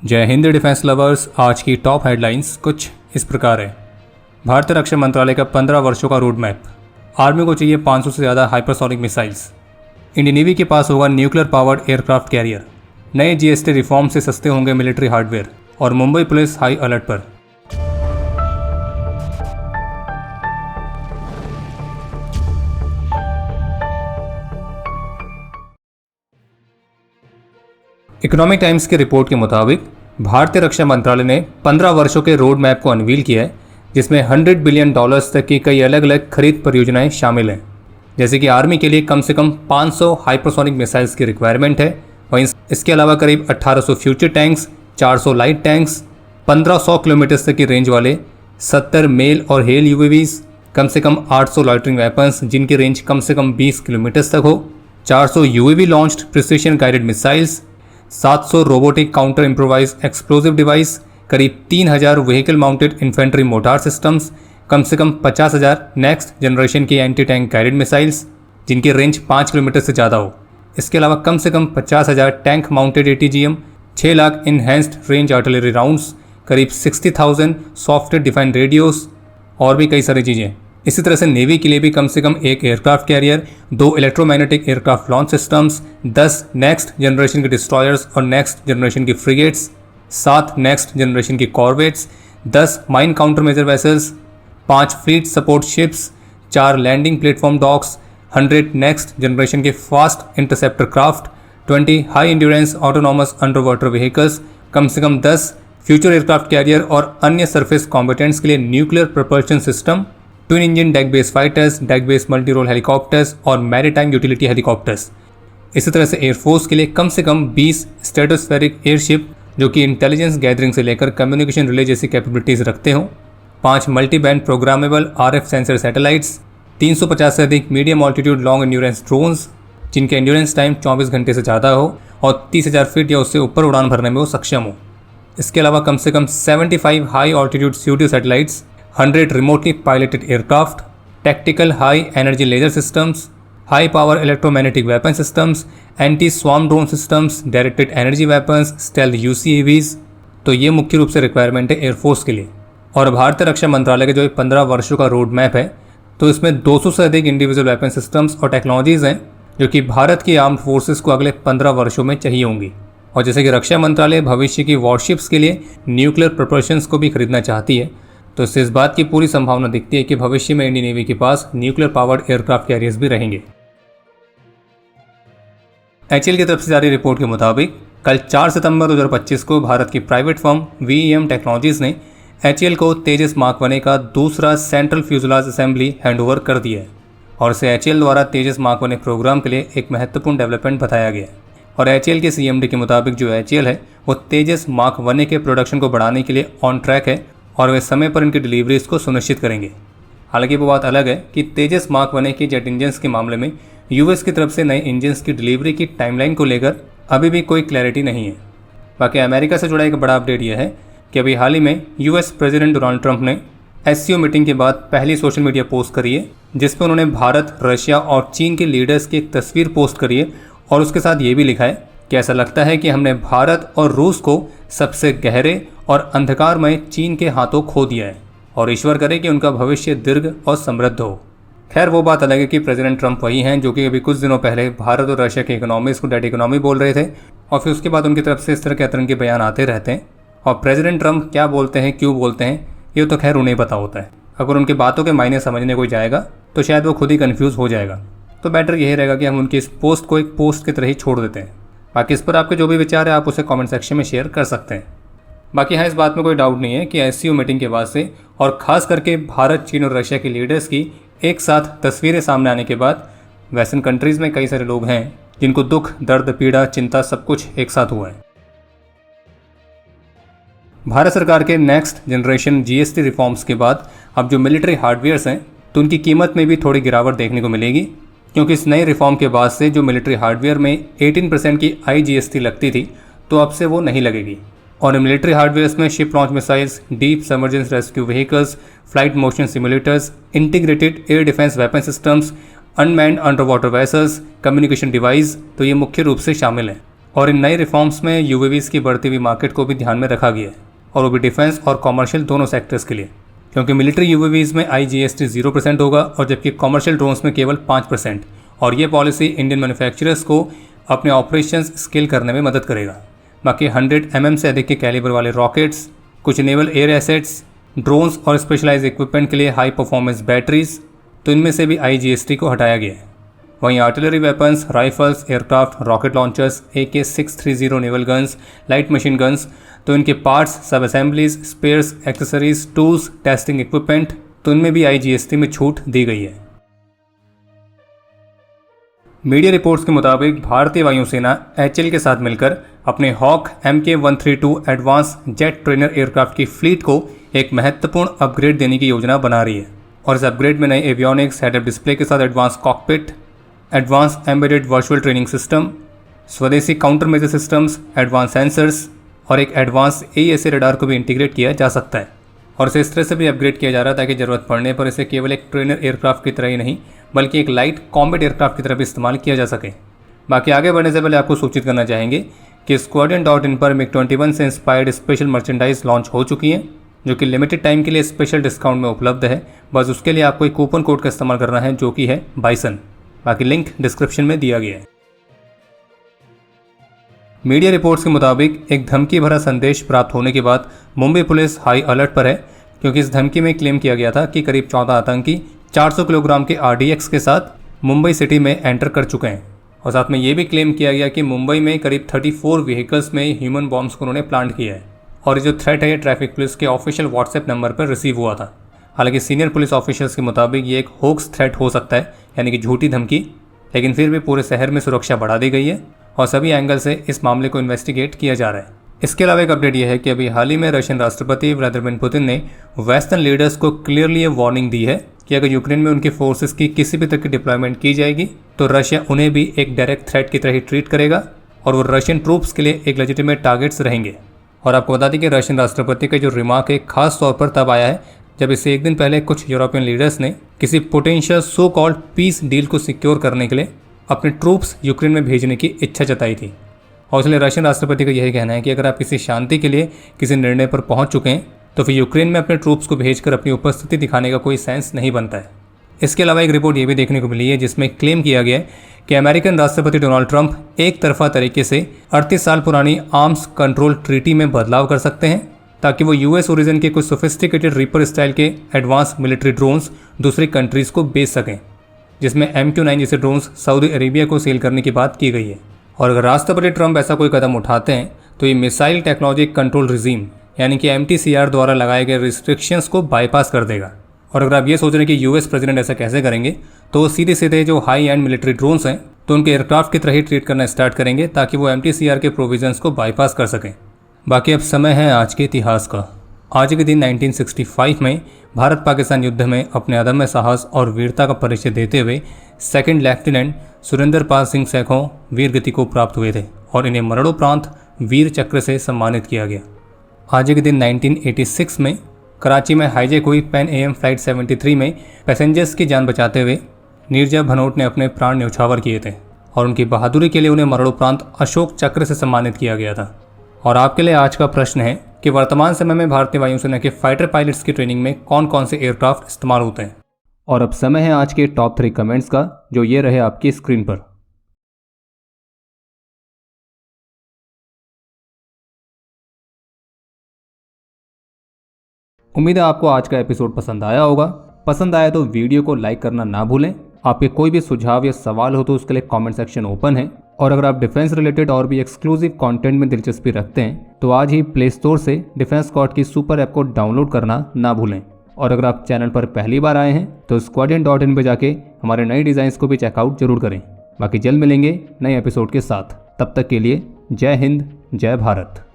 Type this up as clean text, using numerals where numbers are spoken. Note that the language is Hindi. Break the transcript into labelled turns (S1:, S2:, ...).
S1: जय हिंद डिफेंस लवर्स। आज की टॉप हेडलाइंस कुछ इस प्रकार है। भारतीय रक्षा मंत्रालय का 15 वर्षों का रोड मैप। आर्मी को चाहिए 500 से ज़्यादा हाइपरसोनिक मिसाइल्स। इंडियन नेवी के पास होगा न्यूक्लियर पावर्ड एयरक्राफ्ट कैरियर। नए जीएसटी रिफॉर्म से सस्ते होंगे मिलिट्री हार्डवेयर। और मुंबई पुलिस हाई अलर्ट पर। इकोनॉमिक टाइम्स की रिपोर्ट के मुताबिक भारतीय रक्षा मंत्रालय ने 15 वर्षों के रोड मैप को अनवील किया है, जिसमें $100 बिलियन तक की कई अलग अलग खरीद परियोजनाएं शामिल हैं। जैसे कि आर्मी के लिए कम से कम 500 हाइपरसोनिक मिसाइल्स की रिक्वायरमेंट है। वहीं इसके अलावा करीब 1800 future tanks, 400 light tanks, 1500 kilometre तक की रेंज वाले 70 मेल और हेल यूएवीज, कम से कम 800 लॉइटरिंग वेपन्स जिनकी रेंज कम से कम 20 किलोमीटर तक हो, 400 UAV launched precision guided missiles, 700 robotic counter improvised explosive device, करीब 3000 vehicle mounted infantry mortar systems, कम से कम 50,000 नेक्स्ट जनरेशन की एंटी टैंक गाइडेड मिसाइल्स जिनकी रेंज 5 किलोमीटर से ज़्यादा हो। इसके अलावा कम से कम 50,000 tank mounted ATGM, 6 lakh enhanced range artillery rounds, करीब 60,000 सॉफ्टवेयर डिफाइंड रेडियोस और भी कई सारी चीज़ें। इसी तरह से नेवी के लिए भी कम से कम एक aircraft carrier, 2 electromagnetic aircraft launch systems, 10 next generation के डिस्ट्रॉयर्स और नेक्स्ट जनरेशन की फ्रिगेट्स, 7 नेक्स्ट जनरेशन की corvettes, 10 mine counter measure vessels, 5 fleet support ships, 4 landing platform docks, 100 next generation के fast interceptor craft, 20 high endurance autonomous under water vehicles, कम से कम 10 फ्यूचर एयरक्राफ्ट कैरियर और अन्य सरफेस कॉम्बेटेंट्स के लिए nuclear propulsion system, twin engine deck base fighters, deck base multi role helicopters और मैरीटाइम यूटिलिटी हेलीकॉप्टर्स। इसी तरह से एयरफोर्स के लिए कम से कम 20 स्ट्रेटोस्फेरिक एयरशिप जो कि इंटेलिजेंस गैदरिंग से लेकर कम्युनिकेशन रिले जैसी कैपेबिलिटीज़ रखते हों, 5 multi band programmable RF sensor satellites, 350 से अधिक medium altitude long endurance drones जिनके एंड्योरेंस टाइम 24 घंटे से ज़्यादा हो और 30,000 फीट या उससे ऊपर उड़ान भरने में वो सक्षम हो। इसके अलावा कम से कम 75 high altitude pseudo satellites, 100 remotely piloted aircraft, tactical high energy laser systems, high power electromagnetic weapon systems, anti swarm drone systems, directed energy weapons, stealth UCAVs। तो ये मुख्य रूप से रिक्वायरमेंट है एयरफोर्स के लिए। और भारतीय रक्षा मंत्रालय के जो 15 वर्षों का रोड मैप है, तो इसमें 200 से अधिक इंडिविजुअल वेपन सिस्टम्स और टेक्नोलॉजीज़ हैं जो कि भारत की आर्म्ड फोर्सेस को अगले 15 वर्षों में चाहिए होंगी। और जैसे कि रक्षा मंत्रालय भविष्य की वॉरशिप्स के लिए न्यूक्लियर प्रोपल्शंस को भी खरीदना चाहती है, तो इससे इस बात की पूरी संभावना दिखती है कि भविष्य में इंडियन नेवी के पास न्यूक्लियर पावर्ड एयरक्राफ्ट कैरियर्स भी रहेंगे। HAL की तरफ से जारी रिपोर्ट के मुताबिक कल 4 सितंबर 2025 को भारत की प्राइवेट फर्म VEM टेक्नोलॉजीज ने HAL को तेजस मार्क 1 का दूसरा सेंट्रल फ्यूजलाज असेंबली हैंडओवर कर दिया है और इसे HAL द्वारा तेजस मार्क 1 प्रोग्राम के लिए एक महत्वपूर्ण डेवलपमेंट बताया गया है। और HAL के CMD के मुताबिक जो HAL है वो तेजस मार्क 1 के प्रोडक्शन को बढ़ाने के लिए ऑन ट्रैक है और वे समय पर इनकी डिलीवरीज को सुनिश्चित करेंगे। हालांकि वो बात अलग है कि तेजस मार्क 1 के जेट इंजन्स के मामले में US की तरफ से नए इंजन्स की डिलीवरी की टाइमलाइन को लेकर अभी भी कोई क्लैरिटी नहीं है। बाकी अमेरिका से जुड़ा एक बड़ा अपडेट यह है कि अभी हाल ही में US प्रेसिडेंट डोनाल्ड ट्रंप ने SCO मीटिंग के बाद पहली सोशल मीडिया पोस्ट करी है जिसमें उन्होंने भारत, रशिया और चीन के लीडर्स की एक तस्वीर पोस्ट करी है और उसके साथ ये भी लिखा है कि ऐसा लगता है कि हमने भारत और रूस को सबसे गहरे और अंधकारमय चीन के हाथों खो दिया है और ईश्वर करे कि उनका भविष्य दीर्घ और समृद्ध हो। खैर वो बात अलग है कि प्रेसिडेंट ट्रंप वही हैं जो कि अभी कुछ दिनों पहले भारत और रशिया के इकोनॉमीज को डेड इकोनॉमी बोल रहे थे और फिर उसके बाद उनकी तरफ से इस तरह के अतरंगी बयान आते रहते हैं। और प्रेसिडेंट ट्रंप क्या बोलते हैं, क्यों बोलते हैं, ये तो खैर उन्हें पता होता है। अगर उनकी बातों के मायने समझने कोई जाएगा तो शायद वो खुद ही कन्फ्यूज़ हो जाएगा। तो बेटर यही रहेगा कि हम उनकी इस पोस्ट को एक पोस्ट की तरह ही छोड़ देते हैं। बाकी इस पर आपके जो भी विचार है आप उसे कमेंट सेक्शन में शेयर कर सकते हैं। बाकी हाँ, इस बात में कोई डाउट नहीं है कि SCO मीटिंग के बाद से और ख़ास करके भारत, चीन और रशिया के लीडर्स की एक साथ तस्वीरें सामने आने के बाद वेस्टर्न कंट्रीज़ में कई सारे लोग हैं जिनको दुख, दर्द, पीड़ा, चिंता सब कुछ एक साथ हुआ है। भारत सरकार के नेक्स्ट जनरेशन GST रिफॉर्म्स के बाद अब जो मिलिट्री हार्डवेयर्स हैं तो उनकी कीमत में भी थोड़ी गिरावट देखने को मिलेगी, क्योंकि इस नए रिफॉर्म के बाद से जो मिलिट्री हार्डवेयर में 18% की IGST लगती थी तो अब से वो नहीं लगेगी। और मिलिट्री हार्डवेयर्स में ship launch missiles, deep submergence rescue vehicles, flight motion simulators, integrated air defence weapon systems, unmanned under water vessels, communication device, तो ये मुख्य रूप से शामिल हैं। और इन नए रिफॉर्म्स में यूएवीज की बढ़ती हुई मार्केट को भी ध्यान में रखा गया है, और वो भी डिफेंस और कॉमर्शियल दोनों सेक्टर्स के लिए, क्योंकि मिलिट्री यूएवीज में IGST 0% होगा और जबकि कॉमर्शियल ड्रोन्स में केवल 5%। और ये पॉलिसी इंडियन मैन्युफैक्चरर्स को अपने ऑपरेशंस स्केल करने में मदद करेगा। बाकी 100 mm से अधिक के कैलिबर वाले रॉकेट्स, कुछ नेवल एयर एसेट्स, ड्रोन्स और स्पेशलाइज इक्विपमेंट के लिए हाई परफॉर्मेंस बैटरीज, तो इनमें से भी IGST को हटाया गया है। वहीं artillery weapons, rifles, aircraft, rocket launchers, AK-630 naval guns, light machine guns, तो इनके parts, sub assemblies, spares, accessories, tools, testing equipment, तो इनमें भी IGST में छूट दी गई है। मीडिया रिपोर्ट्स के मुताबिक भारतीय वायुसेना HAL के साथ मिलकर अपने Hawk MK-132 advance jet trainer aircraft की फ्लीट को एक महत्वपूर्ण अपग्रेड देने की योजना बना रही है। और इस अपग्रेड में नए एवियोनिक्स, हेड अप डिस्प्ले के साथ advance cockpit, advance embedded virtual training system, स्वदेशी counter measure systems, advance sensors और एक एडवांस AESA रडार को भी इंटीग्रेट किया जा सकता है। और इसे इस तरह से भी अपग्रेड किया जा रहा है ताकि ज़रूरत पड़ने पर इसे केवल एक ट्रेनर एयरक्राफ्ट की तरह ही नहीं बल्कि एक लाइट कॉम्बैट एयरक्राफ्ट की तरह भी इस्तेमाल किया जा सके। बाकी आगे बढ़ने से पहले आपको सूचित करना चाहेंगे कि squadron.in पर MiG-21 से इंस्पायर्ड स्पेशल मर्चेंडाइज लॉन्च हो चुकी है, जो कि लिमिटेड टाइम के लिए स्पेशल डिस्काउंट में उपलब्ध है। बस उसके लिए आपको एक कूपन कोड का इस्तेमाल करना है जो कि है बाइसन। बाकी लिंक डिस्क्रिप्शन में दिया गया है। मीडिया रिपोर्ट्स के मुताबिक एक धमकी भरा संदेश प्राप्त होने के बाद मुंबई पुलिस हाई अलर्ट पर है, क्योंकि इस धमकी में क्लेम किया गया था कि करीब 14 आतंकी 400 किलोग्राम के RDX के साथ मुंबई सिटी में एंटर कर चुके हैं। और साथ में ये भी क्लेम किया गया कि मुंबई में करीब 34 व्हीकल्स में ह्यूमन बॉम्ब्स को उन्होंने प्लांट किया है। और ये जो थ्रेट है ये ट्रैफिक पुलिस के ऑफिशियल व्हाट्सएप नंबर पर रिसीव हुआ था। हालांकि सीनियर पुलिस ऑफिशियल्स के मुताबिक ये एक होक्स थ्रेट हो सकता है, यानी कि झूठी धमकी, लेकिन फिर भी पूरे शहर में सुरक्षा बढ़ा दी गई है और सभी एंगल से इस मामले को इन्वेस्टिगेट किया जा रहा है। इसके अलावा एक अपडेट यह है कि अभी हाल ही में रशियन राष्ट्रपति व्लादिमीर पुतिन ने वेस्टर्न लीडर्स को क्लियरली ये वार्निंग दी है कि अगर यूक्रेन में उनकी फोर्सेस की किसी भी तरह की डिप्लॉयमेंट की जाएगी तो रशिया उन्हें भी एक डायरेक्ट थ्रेट की तरह ही ट्रीट करेगा और वो रशियन ट्रूप्स के लिए एक लेजिटिमेट टारगेट्स रहेंगे। और आपको बता दें कि रशियन राष्ट्रपति का जो रिमार्क है खास तौर पर तब आया है जब इससे एक दिन पहले कुछ यूरोपियन लीडर्स ने किसी potential so called peace deal को सिक्योर करने के लिए अपने ट्रूप्स यूक्रेन में भेजने की इच्छा जताई थी। और इसलिए रशियन राष्ट्रपति का यही कहना है कि अगर आप किसी शांति के लिए किसी निर्णय पर पहुंच चुके हैं तो फिर यूक्रेन में अपने ट्रूप्स को भेजकर अपनी उपस्थिति दिखाने का कोई सेंस नहीं बनता है। इसके अलावा एक रिपोर्ट ये भी देखने को मिली है जिसमें क्लेम किया गया है कि अमेरिकन राष्ट्रपति डोनाल्ड ट्रंप एक तरफा तरीके से 38 साल पुरानी आर्म्स कंट्रोल ट्रीटी में बदलाव कर सकते हैं ताकि वो US ओरिजिन के कुछ सोफिस्टिकेटेड रीपर स्टाइल के एडवांस मिलिट्री ड्रोन्स दूसरी कंट्रीज को बेच सकें, जिसमें MQ-9 जैसे ड्रोन्स सऊदी अरेबिया को सेल करने की बात की गई है। और अगर राष्ट्रपति ट्रंप ऐसा कोई कदम उठाते हैं तो ये मिसाइल टेक्नोलॉजी कंट्रोल रिजीम यानी कि MTCR द्वारा लगाए गए रिस्ट्रिक्शंस को बाईपास कर देगा। और अगर आप ये सोच रहे हैं कि US प्रेसिडेंट ऐसा कैसे करेंगे, तो वो सीधे सीधे जो हाई एंड मिलिट्री ड्रोन्स हैं तो उनके एयरक्राफ्ट की तरह ही ट्रीट करना स्टार्ट करेंगे ताकि वो MTCR के प्रोविजंस को बाईपास कर सकें। बाकी अब समय है आज के इतिहास का। आज के दिन 1965 में भारत पाकिस्तान युद्ध में अपने अदम्य साहस और वीरता का परिचय देते हुए सेकंड लेफ्टिनेंट सुरेंद्र पाल सिंह सैखों वीर गति को प्राप्त हुए थे और इन्हें मरणोपरांत वीर चक्र से सम्मानित किया गया। आज के दिन 1986 में कराची में हाईजैक हुई पैन AM फ्लाइट 73 में पैसेंजर्स की जान बचाते हुए नीरजा भनोट ने अपने प्राण न्यौछावर किए थे और उनकी बहादुरी के लिए उन्हें मरणोपरांत अशोक चक्र से सम्मानित किया गया था। और आपके लिए आज का प्रश्न है कि वर्तमान समय में भारतीय वायुसेना के फाइटर पायलट्स की ट्रेनिंग में कौन कौन से एयरक्राफ्ट इस्तेमाल होते हैं। और अब समय है आज के टॉप 3 कमेंट्स का, जो ये रहे आपकी स्क्रीन पर। उम्मीद है आपको आज का एपिसोड पसंद आया होगा। पसंद आया तो वीडियो को लाइक करना ना भूलें। आपके कोई भी सुझाव या सवाल हो तो उसके लिए कमेंट सेक्शन ओपन है। और अगर आप डिफेंस रिलेटेड और भी एक्सक्लूसिव कंटेंट में दिलचस्पी रखते हैं तो आज ही प्ले स्टोर से डिफेंस स्क्वाड की सुपर ऐप को डाउनलोड करना ना भूलें। और अगर आप चैनल पर पहली बार आए हैं तो squadron.in पे जाके हमारे नए डिज़ाइंस को भी चेकआउट जरूर करें। बाकी जल्द मिलेंगे नए एपिसोड के साथ। तब तक के लिए जय हिंद, जय भारत।